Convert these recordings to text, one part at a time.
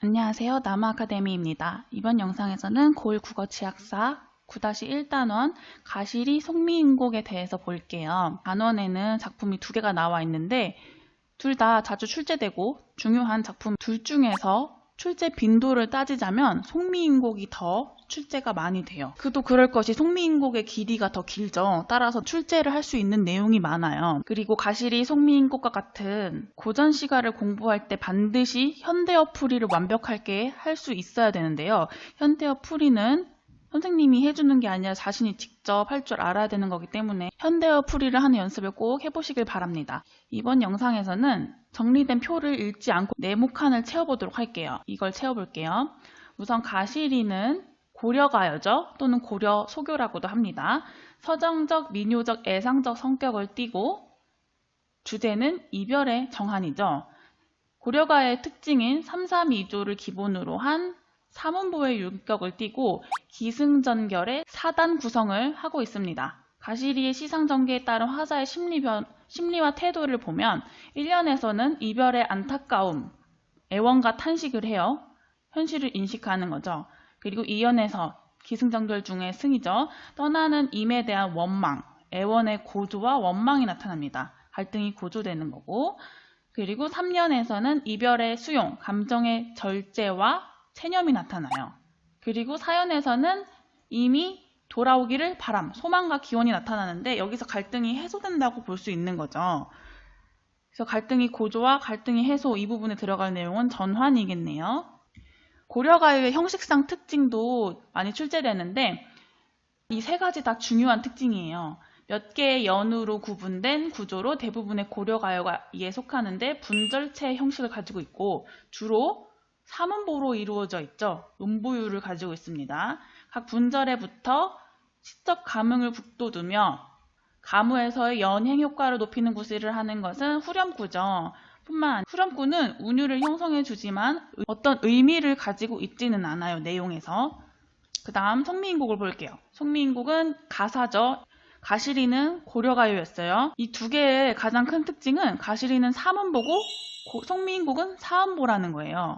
안녕하세요. 남아아카데미입니다. 이번 영상에서는 고1 국어 지학사 9-1단원 가시리 송미인곡에 대해서 볼게요. 단원에는 작품이 두 개가 나와 있는데 둘 다 자주 출제되고 중요한 작품 둘 중에서 출제 빈도를 따지자면 송미인곡이 더 출제가 많이 돼요. 그도 그럴 것이 송미인곡의 길이가 더 길죠. 따라서 출제를 할 수 있는 내용이 많아요. 그리고 가시리 송미인곡과 같은 고전 시가를 공부할 때 반드시 현대어 풀이를 완벽하게 할 수 있어야 되는데요. 현대어 풀이는 선생님이 해주는 게 아니라 자신이 직접 할 줄 알아야 되는 거기 때문에 현대어 풀이를 하는 연습을 꼭 해보시길 바랍니다. 이번 영상에서는 정리된 표를 읽지 않고 네모칸을 채워보도록 할게요. 이걸 채워볼게요. 우선 가시리는 고려가요죠. 또는 고려 소교라고도 합니다. 서정적, 민요적, 애상적 성격을 띠고 주제는 이별의 정한이죠. 고려가의 특징인 3-3-2조를 기본으로 한 사문보의 율격을 띠고 기승전결의 사단 구성을 하고 있습니다. 가시리의 시상전개에 따른 화자의 심리와 태도를 보면 1년에서는 이별의 안타까움, 애원과 탄식을 해요. 현실을 인식하는 거죠. 그리고 2연에서 기승전결 중에 승이죠. 떠나는 임에 대한 원망, 애원의 고조와 원망이 나타납니다. 갈등이 고조되는 거고. 그리고 3년에서는 이별의 수용, 감정의 절제와 체념이 나타나요. 그리고 4연에서는 이미 돌아오기를 바람, 소망과 기원이 나타나는데 여기서 갈등이 해소된다고 볼 수 있는 거죠. 그래서 갈등이 고조와 갈등이 해소 이 부분에 들어갈 내용은 전환이겠네요. 고려가요의 형식상 특징도 많이 출제되는데 이 세 가지 다 중요한 특징이에요. 몇 개의 연으로 구분된 구조로 대부분의 고려가요에 속하는데 분절체 형식을 가지고 있고 주로 사문보로 이루어져 있죠. 음보율을 가지고 있습니다. 각 분절에 붙어 시적 감흥을 북돋우며 가무에서의 연행 효과를 높이는 구실을 하는 것은 후렴구죠. 후렴구는 운율을 형성해 주지만 어떤 의미를 가지고 있지는 않아요. 내용에서. 그 다음 송미인곡을 볼게요. 송미인곡은 가사죠. 가시리는 고려가요였어요. 이 두 개의 가장 큰 특징은 가시리는 사문보고 송미인곡은 사음보라는 거예요.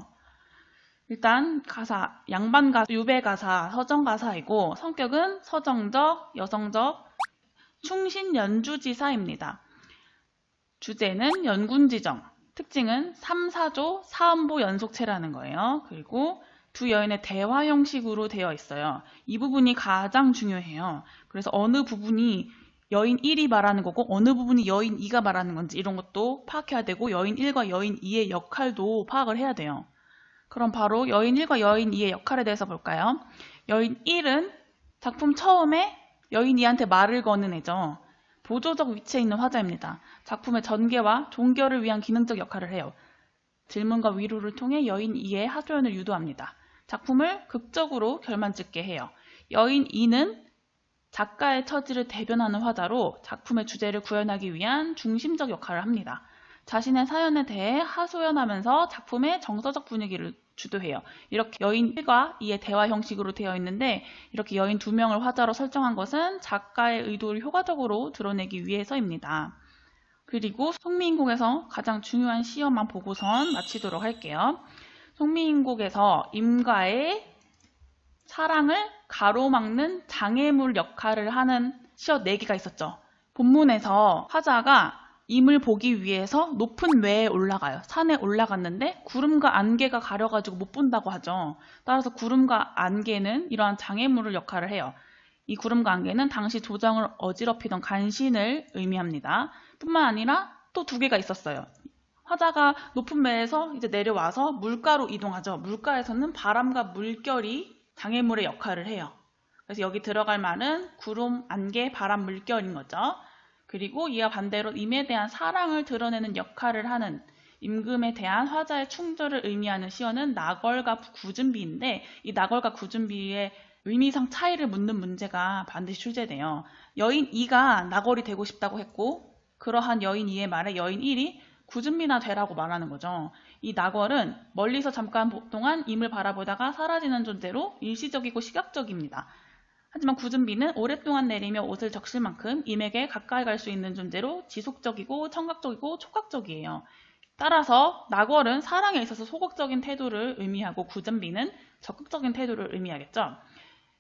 일단 가사, 양반가사, 유배가사, 서정가사이고 성격은 서정적, 여성적, 충신연주지사입니다. 주제는 연군지정, 특징은 3-4조 사음보 연속체라는 거예요. 그리고 두 여인의 대화 형식으로 되어 있어요. 이 부분이 가장 중요해요. 그래서 어느 부분이 여인 1이 말하는 거고 어느 부분이 여인 2가 말하는 건지 이런 것도 파악해야 되고 여인 1과 여인 2의 역할도 파악을 해야 돼요. 그럼 바로 여인 1과 여인 2의 역할에 대해서 볼까요? 여인 1은 작품 처음에 여인 2한테 말을 거는 애죠. 보조적 위치에 있는 화자입니다. 작품의 전개와 종결을 위한 기능적 역할을 해요. 질문과 위로를 통해 여인 2의 하소연을 유도합니다. 작품을 극적으로 결말짓게 해요. 여인 2는 작가의 처지를 대변하는 화자로 작품의 주제를 구현하기 위한 중심적 역할을 합니다. 자신의 사연에 대해 하소연하면서 작품의 정서적 분위기를 주도해요. 이렇게 여인 1과 2의 대화 형식으로 되어 있는데 이렇게 여인 2명을 화자로 설정한 것은 작가의 의도를 효과적으로 드러내기 위해서입니다. 그리고 송미인곡에서 가장 중요한 시험만 보고선 마치도록 할게요. 송미인곡에서 임과의 사랑을 가로막는 장애물 역할을 하는 시어 4개가 있었죠. 본문에서 화자가 임을 보기 위해서 높은 외에 올라가요. 산에 올라갔는데 구름과 안개가 가려가지고 못 본다고 하죠. 따라서 구름과 안개는 이러한 장애물을 역할을 해요. 이 구름과 안개는 당시 조정을 어지럽히던 간신을 의미합니다. 뿐만 아니라 또 2개가 있었어요. 화자가 높은 배에서 이제 내려와서 물가로 이동하죠. 물가에서는 바람과 물결이 장애물의 역할을 해요. 그래서 여기 들어갈 말은 구름, 안개, 바람, 물결인 거죠. 그리고 이와 반대로 임에 대한 사랑을 드러내는 역할을 하는 임금에 대한 화자의 충절을 의미하는 시어는 나걸과 구준비인데 이 나걸과 구준비의 의미상 차이를 묻는 문제가 반드시 출제돼요. 여인 2가 나걸이 되고 싶다고 했고 그러한 여인 2의 말에 여인 1이 구준비나 되라고 말하는 거죠. 이 나걸은 멀리서 잠깐 동안 임을 바라보다가 사라지는 존재로 일시적이고 시각적입니다. 하지만 구준비는 오랫동안 내리며 옷을 적실 만큼 임에게 가까이 갈 수 있는 존재로 지속적이고 청각적이고 촉각적이에요. 따라서 낙월은 사랑에 있어서 소극적인 태도를 의미하고 구전비는 적극적인 태도를 의미하겠죠.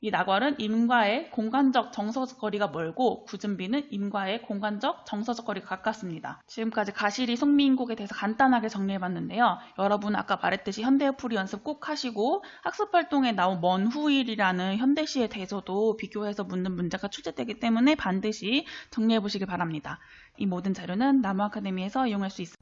이 낙월은 임과의 공간적 정서적 거리가 멀고 구준비는 임과의 공간적 정서적 거리가 가깝습니다. 지금까지 가시리 송미인곡에 대해서 간단하게 정리해봤는데요. 여러분은 아까 말했듯이 현대어풀이 연습 꼭 하시고 학습활동에 나온 먼 후일이라는 현대시에 대해서도 비교해서 묻는 문제가 출제되기 때문에 반드시 정리해보시기 바랍니다. 이 모든 자료는 나무아카데미에서 이용할 수 있습니다.